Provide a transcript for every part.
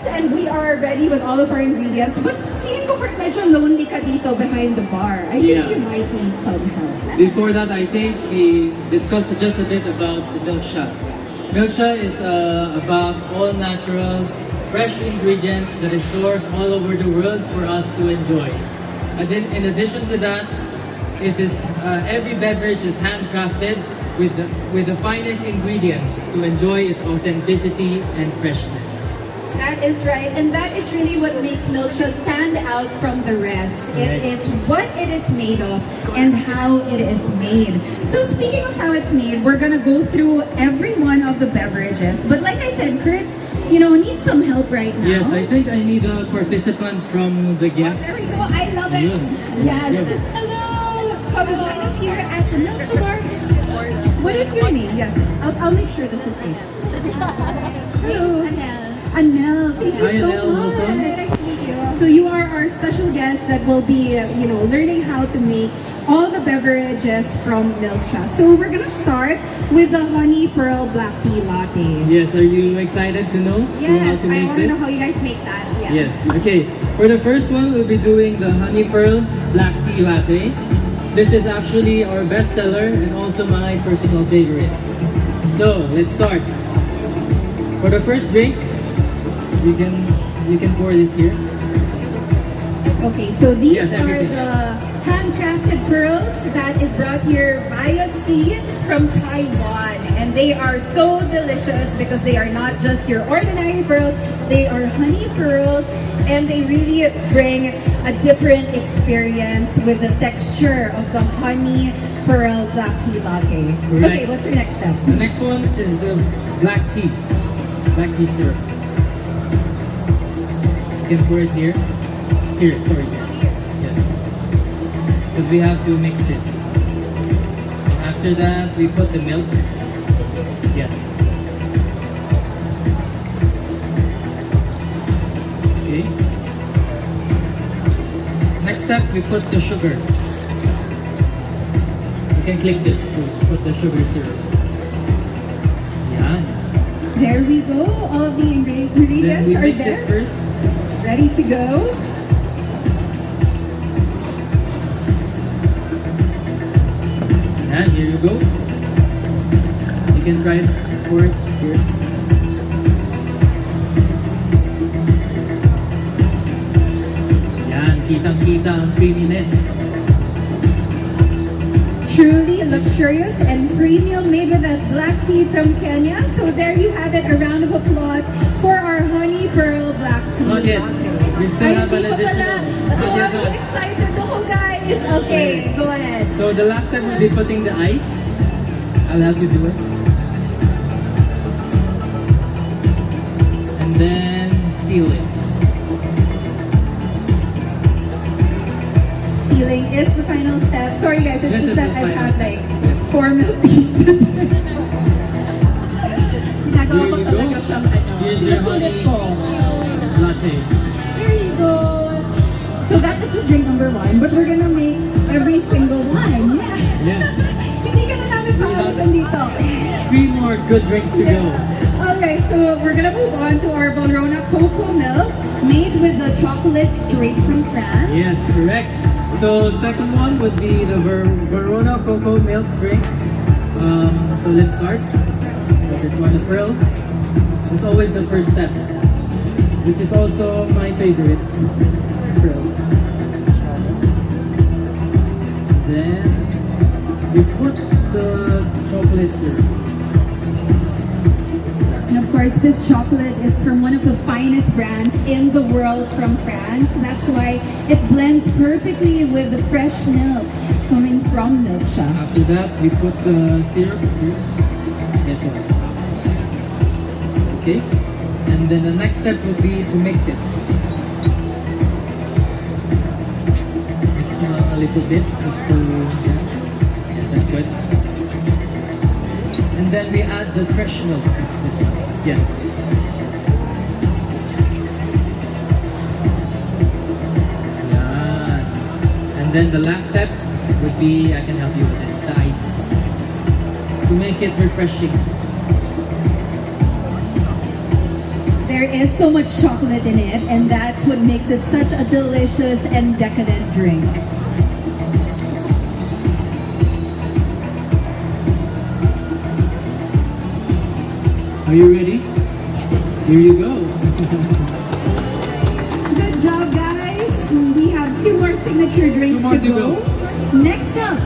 and we are ready with all of our ingredients. But feeling ko medyo lonely ka dito behind the bar. I think you might need some help. Before that, I think we discussed just a bit about the Milksha. Milksha is about all natural, fresh ingredients that is sourced all over the world for us to enjoy. And then, in addition to that, it is every beverage is handcrafted with the finest ingredients to enjoy its authenticity and freshness. That is right, and that is really what makes Milksha stand out from the rest. It is what it is made of and how it is made. So speaking of how it's made, we're gonna go through every one of the beverages. But like I said, Kurt, need some help right now. Yes, I think I need a participant from the guests. There we go, I love it. Yes. Hello, come join us here at the Milksha bar. What is your name? Yes, I'll make sure this is safe. Hello. Anel, thank you so much. Welcome. Nice to meet you. So you are our special guest that will be, learning how to make all the beverages from Milksha. So we're gonna start with the honey pearl black tea latte. Yes, are you excited to know how Yes, to I make want to this? know how you guys make that. Yeah. Yes, okay. For the first one, we'll be doing the honey pearl black tea latte. This is actually our best seller and also my personal favorite. So, let's start. For the first drink, you can pour this here. Okay, so these Yes, are everything. the handcrafted pearls that is brought here via sea from Taiwan. And they are so delicious because they are not just your ordinary pearls, they are honey pearls, and they really bring a different experience with the texture of the honey pearl black tea latte. Correct. Okay, what's your next step? The next one is the black tea syrup. You can pour it here. Here. Yes. Because we have to mix it. After that, we put the milk. Yes. Okay. Next step, we put the sugar. You can click this to put the sugar syrup. Yan. There we go. All of the Then ingredients we are mix there. it first. Ready to go. And here you go. You can try it, pour it here. Yan, kitang-kita ang creaminess. Truly luxurious and premium, made with that black tea from Kenya. So there you have it. A round of applause for our honey pearl black tea Not yet. latte. We still have an Ay, di pa pala. additional. So Not yet I'm done. excited ako, guys. Okay, go ahead. So the last time we'll be putting the ice. I'll have you do it. And then seal it. Sealing is the final step. Sorry guys, it's This just is that the I've final had step. like Yes. 4 milk teas today. Ginagawa Here ko you talaga go. siyang Here's your sinusulit honey ko. latte. There you go. So that is just drink number 1, but we're gonna make every single one. Yeah. Yes. Hindi ka na namin pahalusan dito. 3 more good drinks to go. Alright, so we're gonna move on to our Bonrona cocoa milk, made with the chocolate straight from France. Yes, correct. So second one would be the Verona cocoa milk drink. So let's start. So this one, the pearls. It's always the first step, which is also my favorite. Pearls. Then we put the chocolate syrup. And of course, this chocolate is from one of the finest brands in the world from France. That's why it blends perfectly with the fresh milk coming from Milksha. After that, we put the syrup here. Yes, sir. Okay. And then the next step would be to mix it. Mix a little bit just to, yeah, that's good. And then we add the fresh milk. This one. Yes. Yeah. And then the last step would be, I can help you with this, the ice. To make it refreshing. there is so much chocolate in it, and that's what makes it such a delicious and decadent drink. Are you ready? Here you go. Good job, guys. We have 2 more signature drinks Two more to go. Next up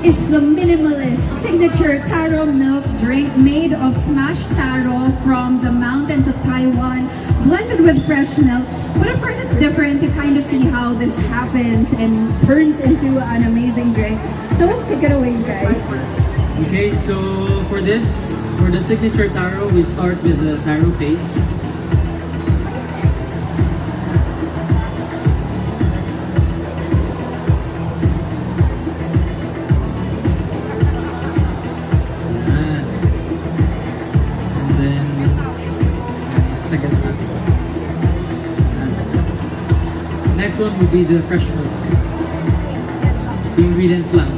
is the minimalist signature taro milk drink made of smashed taro from the mountains of Taiwan, blended with fresh milk. But of course, it's different to kind of see how this happens and turns into an amazing drink. So take it away, guys. Okay, so for this, for the signature taro, we start with the taro paste. And then second half. Next one would be the fresh milk. The ingredients lang.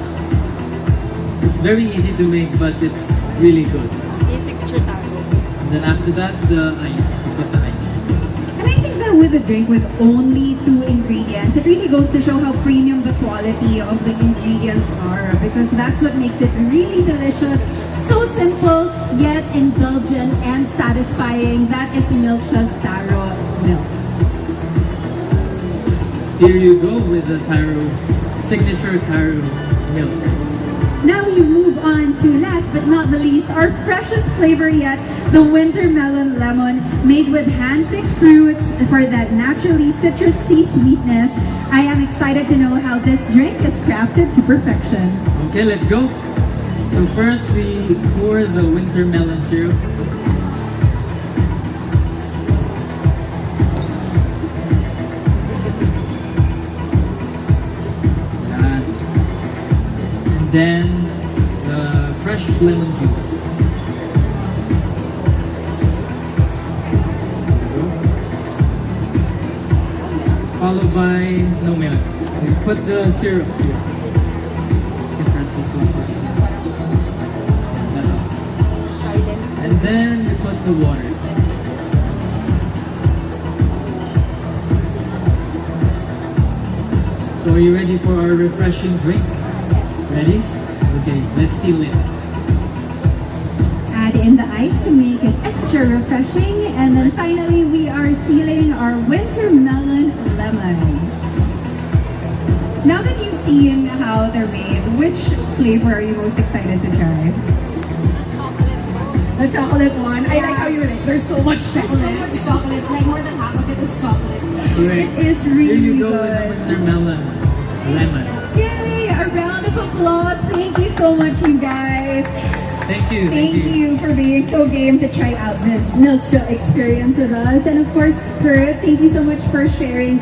It's very easy to make, but it's really good. Yung signature taro. And then after that, the ice. Put the ice. And I think that with a drink with only 2 ingredients, it really goes to show how premium the quality of the ingredients are, because that's what makes it really delicious. So simple, yet indulgent and satisfying. That is Milksha's taro milk. Here you go with the taro, signature taro milk. Now we move on to last but not the least, our freshest flavor yet, the winter melon lemon, made with hand-picked fruits for that naturally citrusy sweetness. I am excited to know how this drink is crafted to perfection. Okay, let's go. So first we pour the winter melon syrup. And then the fresh lemon juice. Followed by no milk. We put the syrup here. You can press this one first. That's all. And then we put the water. So are you ready for our refreshing drink? Ready? Okay, let's seal it. Add in the ice to make it extra refreshing, and then finally we are sealing our winter melon lemon. Now that you've seen how they're made, which flavor are you most excited to try? The chocolate one. I like how you like. There's so much chocolate. There's so much chocolate, like more than half of it is chocolate. Great. It is really Here you go good. with the winter melon lemon. Yay! A round of applause. Thank you so much, you guys. Thank you. Thank you for being so game to try out this Milksha experience with us. And of course, Kurt, thank you so much for sharing